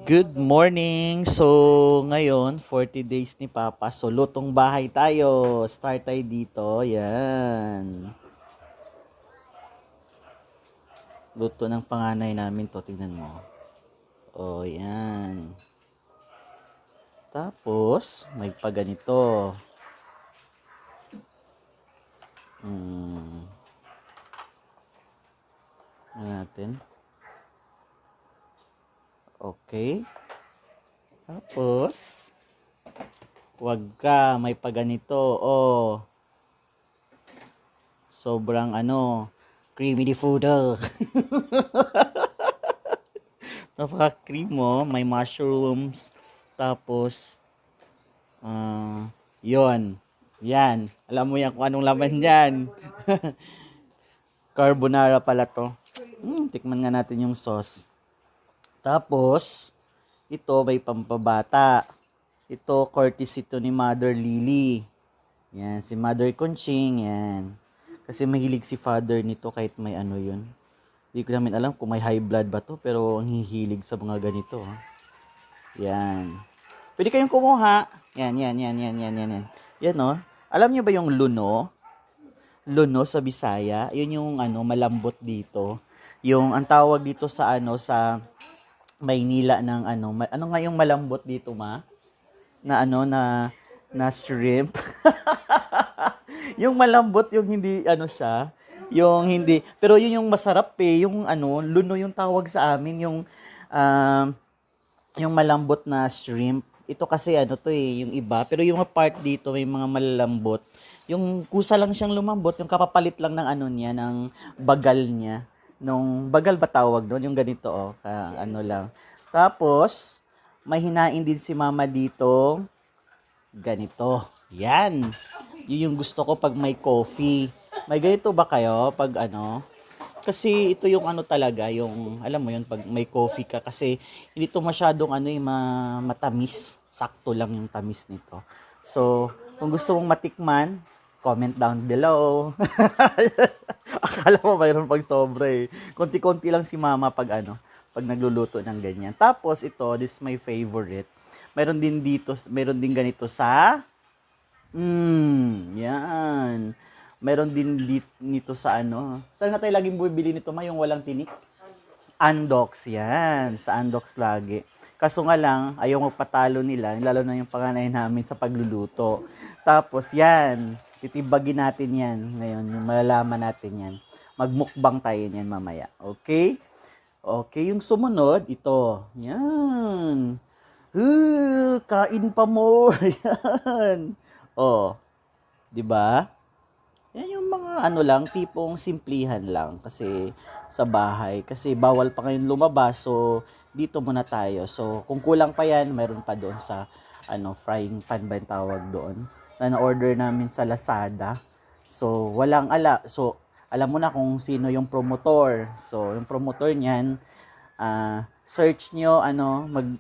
Good morning! So, ngayon, 40 days ni Papa. So, lutong bahay tayo. Start tayo dito. Yan. Luto ng panganay namin to. Tingnan mo. O, yan. Tapos, may pa ganito. Ano natin? Okay. Tapos, wag ka. May pa ganito. Oh. Sobrang creamy di food. Napaka-cream mo, may mushrooms, tapos, yon, yan, alam mo yan kung anong laman yan. Carbonara pala to. Tikman nga natin yung sauce. Tapos, ito may pampabata. Ito, courtesy to ni Mother Lily. Yan, si Mother Conching, yan. Kasi mahilig si father nito kahit may yun. Hindi ko namin alam kung may high blood ba to, pero ang hihilig sa mga ganito. Ha? Yan. Pwede kayong kumuha. Yan. Yan, no? Alam niyo ba yung luno? Luno sa Bisaya. Yun yung malambot dito. Yung ang tawag dito sa sa Maynila ng ano nga yung malambot dito, ma? Na na shrimp. Yung malambot, yung hindi siya, yung hindi, pero yun yung masarap yung luno yung tawag sa amin, yung malambot na shrimp. Ito kasi to yung iba, pero yung part dito may mga malalambot. Yung kusa lang siyang lumambot, yung kapapalit lang ng niya, ng bagal niya. Nung bagal ba tawag doon, yung ganito lang. Tapos may hinain din si mama dito, ganito. Yan. Yun yung gusto ko pag may coffee. May ganito ba kayo pag Kasi ito yung talaga, yung alam mo yun pag may coffee ka kasi hindi to masyadong matamis. Sakto lang yung tamis nito. So, kung gusto mong matikman, comment down below. Akala mo mayroon pag sobra Konti-konti lang si mama pag pag nagluluto ng ganyan. Tapos ito, this is my favorite. Meron din ganito sa yan. Meron din nito sa Saan nga tayo laging bumibili nito, yung walang tinik? Andox, yan. Sa Andox lagi. Kaso nga lang, ayaw magpatalo nila, lalo na yung panganay namin sa pagluluto. Tapos yan, titibagin natin yan. Ngayon, malalaman natin yan. Magmukbang tayo niyan mamaya. Okay? Okay, yung sumunod, ito. Yan. Kain pa more. Yan. Oh, 'di ba? Yan yung mga lang, tipong simplihan lang kasi sa bahay kasi bawal pa ngayon lumabas. So, dito muna tayo. So, kung kulang pa yan, mayroon pa doon sa frying pan ba yung tawag doon na na-order namin sa Lazada. So, walang So, alam mo na kung sino yung promotor. So, yung promotor niyan, search nyo,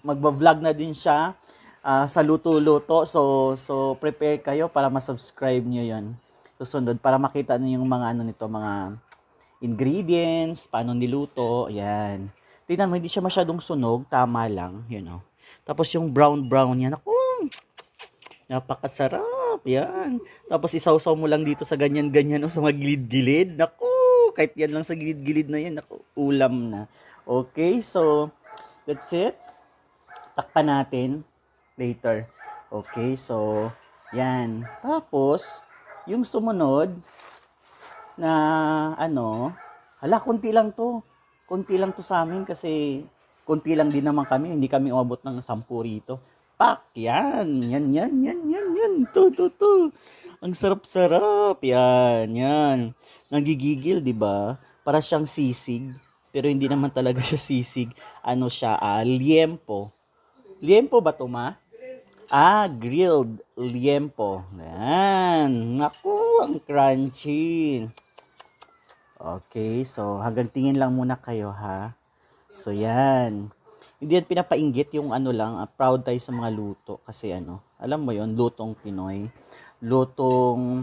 magba-vlog na din siya sa luto-luto. So prepare kayo para ma-subscribe nyo yon. Susunod, para makita nyo yung mga nito, mga ingredients, paano niluto, yan. Tingnan mo, hindi siya masyadong sunog, tama lang, Tapos yung brown niya, naku, napakasarap, yan. Tapos isawsaw mo lang dito sa ganyan-ganyan, sa mga gilid-gilid, naku, kahit yan lang sa gilid-gilid na yan, naku, ulam na. Okay, so, that's it. Takpan natin later. Okay, so, yan. Tapos, yung sumunod na konti lang to. Konti lang to sa amin kasi konti lang din naman kami. Hindi kami umabot ng 10 rito. Pak! Yan. Yan. To. Ang sarap-sarap. Yan. Nagigigil, di ba? Para siyang sisig. Pero hindi naman talaga siya sisig. Siya? Liempo. Liempo ba to, ma? Grilled liempo. Yan. Naku, ang crunchy. Okay, so hanggang tingin lang muna kayo, ha? So, yan. Hindi yan pinapainggit yung lang, proud tayo sa mga luto. Kasi alam mo yon, lutong Pinoy. Lutong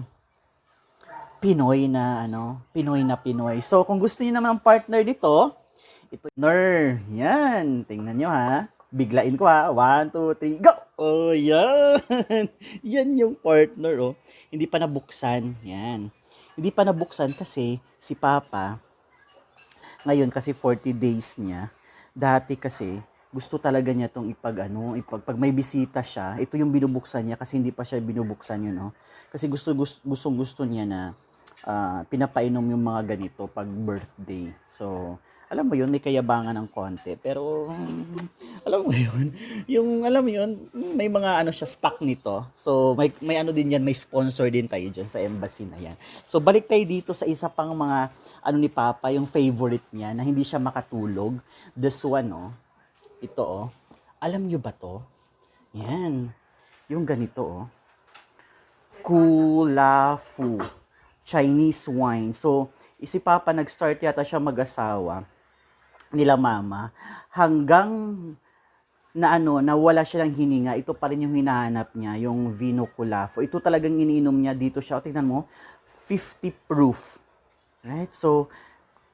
Pinoy na Pinoy na Pinoy. So, kung gusto niyo naman ang partner nito, ito, yan. Tingnan nyo, ha? Biglain ko ha. 1, 2, 3, go! Oh, yan. Yan yung partner, oh. Hindi pa nabuksan. Yan. Hindi pa nabuksan kasi si Papa, ngayon kasi 40 days niya. Dati kasi, gusto talaga niya tong pag may bisita siya, ito yung binubuksan niya kasi hindi pa siya binubuksan yun, no? Kasi gusto niya na pinapainom yung mga ganito pag birthday. So, alam mo yun, may kayabangan ng konti. Pero, alam mo yun, alam mo yun, may mga siya, stock nito. So, may din yan, may sponsor din tayo dyan sa embassy na yan. So, balik tayo dito sa isa pang mga, ni Papa, yung favorite niya, na hindi siya makatulog. This one, oh. Ito, oh. Alam nyo ba to? Yan. Yung ganito, oh. Kulafu. Chinese wine. So, si Papa nag-start yata siya mag-asawa nila mama, hanggang na wala siya ng hininga, ito pa rin yung hinahanap niya, yung Vino Culafo. Ito talagang iniinom niya dito siya. O, tingnan mo, 50 proof. Right? So,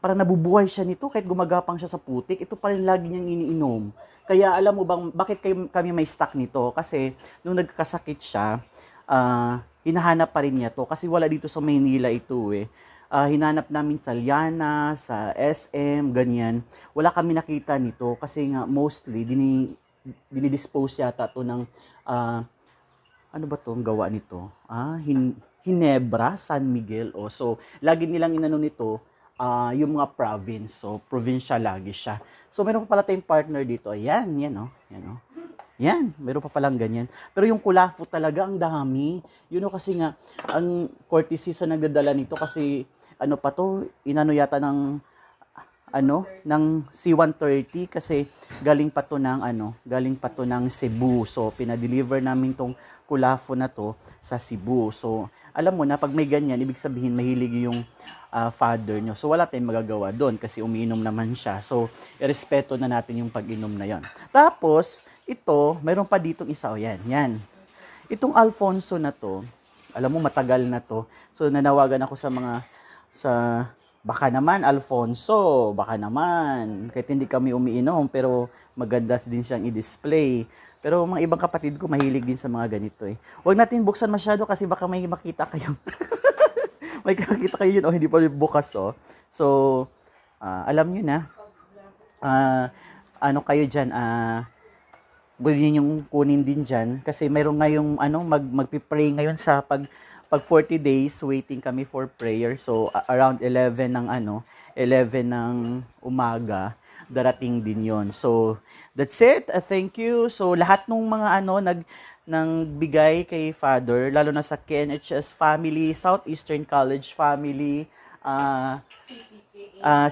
parang nabubuhay siya nito kahit gumagapang siya sa putik, ito pa rin lagi niyang iniinom. Kaya alam mo bang bakit kami may stock nito? Kasi nung nagkasakit siya, hinahanap pa rin niya to kasi wala dito sa Maynila ito eh. Hinanap namin sa Liana, sa SM, ganyan. Wala kami nakita nito kasi nga mostly dinidispose yata to ng ano ba to ang gawa nito? Hinebra, San Miguel. So, lagi nilang inano nito yung mga province. So, provincial lagi siya. So, meron pa pala tayong partner dito. Ayan, yan oh. Yan oh. Yan, meron pa palang ganyan. Pero yung Culafo talaga, ang dami. Yun o kasi nga, ang courtesy sa nagdadala nito kasi, pa to, inano yata ng, ng C-130 kasi galing pa to ng Cebu. So, pinadeliver namin tong Culafo na to sa Cebu. So, alam mo na, pag may ganyan, ibig sabihin, mahilig yung father nyo. So, wala tayong magagawa doon kasi umiinom naman siya. So, irespeto na natin yung pag-inom na yon. Tapos, ito, mayroon pa ditong isa. O, yan. Itong Alfonso na to, alam mo, matagal na to. So, nanawagan ako baka naman, Alfonso, baka naman. Kahit hindi kami umiinom, pero maganda din siyang i-display. Pero mga ibang kapatid ko, mahilig din sa mga ganito eh. Huwag natin buksan masyado kasi baka may makita kayo. May makita kayo yun, hindi pa rin bukas, oh. So, alam nyo na, kayo dyan, pwede yung kunin din dyan kasi mayroon ngayong magpi-pray ngayon sa pag 40 days waiting kami for prayer. So around 11 ng umaga darating din yon. So that's it. Thank you. So lahat ng mga nagbigay kay Father, lalo na sa KNHS family, Southeastern College family,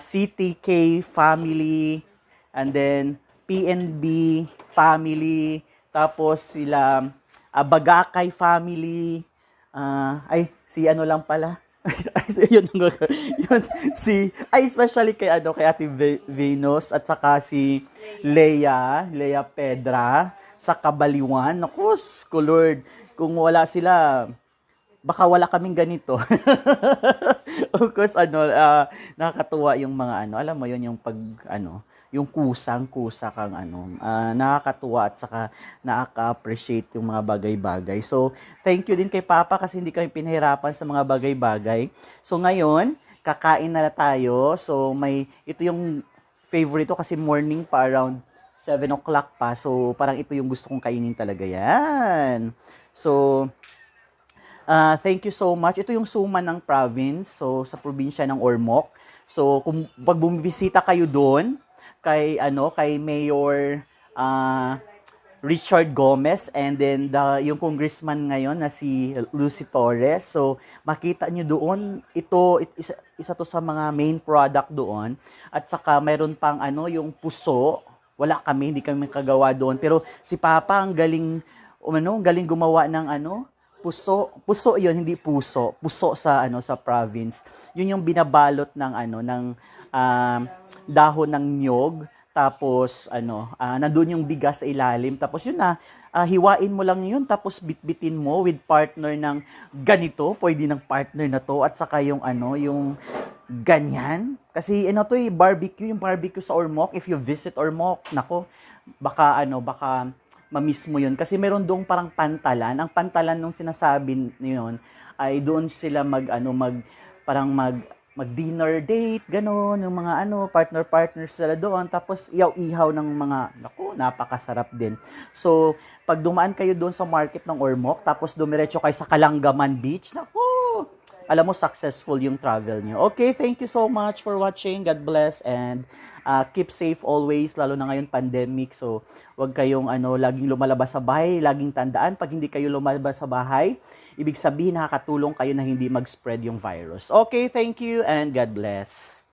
CTK family, and then PNB family, tapos sila Bagakay family, lang pala. Especially kay Ate Venus at saka si Leia Pedra sa Kabaliwan. Naku, Lord, kung wala sila, baka wala kaming ganito. Of course, nakakatuwa yung mga alam mo yun, yung yung kusang-kusa kang nakakatuwa at saka nakaka-appreciate yung mga bagay-bagay. So, thank you din kay Papa kasi hindi kami pinahirapan sa mga bagay-bagay. So, ngayon, kakain na tayo. So, ito yung favorite ko kasi morning pa around 7 o'clock pa. So, parang ito yung gusto kong kainin talaga yan. So, thank you so much. Ito yung suman ng province. So, sa probinsya ng Ormoc. So, kung pag bumibisita kayo doon, kay Mayor Richard Gomez and then yung congressman ngayon na si Lucy Torres. So makita niyo doon, isa to sa mga main product doon. At saka mayroon pang yung puso. Wala kami, hindi kami kagawa doon. Pero si Papa ang galing gumawa ng puso. Puso 'yon, hindi puso. Puso sa sa province. Yun yung binabalot ng dahon ng nyog, tapos nandun yung bigas sa ilalim, tapos yun hiwain mo lang yun, tapos bitbitin mo with partner ng ganito, pwede ng partner na to, at saka yung yung ganyan, kasi barbecue, yung barbecue sa Ormoc, if you visit Ormoc, nako, baka ma-miss mo yun. Kasi meron doong parang pantalan. Ang pantalan nung sinasabi niyon ay doon sila mag-dinner date, gano'n, yung mga partner-partners sila doon, tapos ihaw-ihaw ng mga, naku, napakasarap din. So, pag dumaan kayo doon sa market ng Ormoc, tapos dumiretso kayo sa Kalangaman Beach, naku, alam mo, successful yung travel niyo. Okay, thank you so much for watching. God bless, and keep safe always, lalo na ngayon pandemic. So, wag kayong laging lumalabas sa bahay. Laging tandaan, pag hindi kayo lumalabas sa bahay, ibig sabihin nakakatulong kayo na hindi mag-spread yung virus. Okay, thank you and God bless.